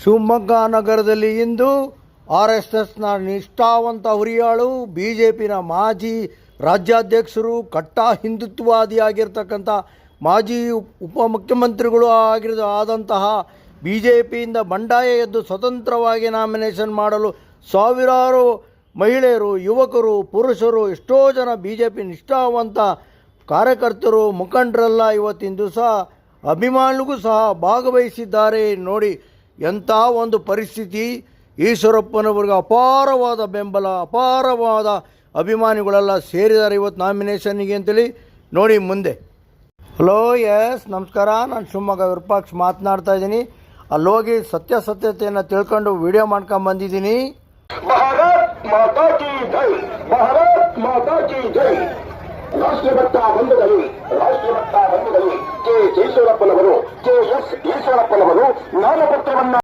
ಶಿವಮೊಗ್ಗ ನಗರದಲ್ಲಿ ಇಂದು RSSನ ನಿಷ್ಠಾವಂತ ಹುರಿಯಾಳು BJPನ ಮಾಜಿ ರಾಜ್ಯಾಧ್ಯಕ್ಷರು ಕಟ್ಟ ಹಿಂದುತ್ವವಾದಿಯಾಗಿರ್ತಕ್ಕಂಥ ಮಾಜಿ ಉಪಮುಖ್ಯಮಂತ್ರಿಗಳು ಆದಂತಹ BJPಯಿಂದ ಬಂಡಾಯ ಎದ್ದು ಸ್ವತಂತ್ರವಾಗಿ ನಾಮಿನೇಷನ್ ಮಾಡಲು ಸಾವಿರಾರು ಮಹಿಳೆಯರು, ಯುವಕರು, ಪುರುಷರು, ಎಷ್ಟೋ ಜನ BJP ನಿಷ್ಠಾವಂತ ಕಾರ್ಯಕರ್ತರು, ಮುಖಂಡರೆಲ್ಲ ಇವತ್ತಿನ ದಿವಸ ಅಭಿಮಾನಿಗೂ ಸಹ ಭಾಗವಹಿಸಿದ್ದಾರೆ. ನೋಡಿ ಎಂಥ ಒಂದು ಪರಿಸ್ಥಿತಿ. ಈಶ್ವರಪ್ಪನವ್ರಿಗೆ ಅಪಾರವಾದ ಬೆಂಬಲ, ಅಪಾರವಾದ ಅಭಿಮಾನಿಗಳೆಲ್ಲ ಸೇರಿದ್ದಾರೆ ಇವತ್ತು ನಾಮಿನೇಷನ್ನಿಗೆ ಅಂತೇಳಿ. ನೋಡಿ ಮುಂದೆ. ಹಲೋ, ಎಸ್ ನಮಸ್ಕಾರ, ನಾನು ಶಿವಮೊಗ್ಗ ವಿರೂಪಾಕ್ಷ ಮಾತನಾಡ್ತಾ ಇದ್ದೀನಿ. ಅಲ್ಲೋಗಿ ಸತ್ಯತೆಯನ್ನು ತಿಳ್ಕೊಂಡು ವಿಡಿಯೋ ಮಾಡ್ಕೊಂಡು ಬಂದಿದ್ದೀನಿ. ಭಾರತ್ ಮಾತಾ ಕಿ ಜೈ, ಭಾರತ್ ಮಾತಾ ಕಿ ಜೈ. ರಾಷ್ಟ್ರಭಕ್ತ ಬಂಧುಗಳು ಕೆ. ಈಶ್ವರಪ್ಪನವರು, KS ಈಶ್ವರಪ್ಪನವರು ನಾಮಪತ್ರವನ್ನ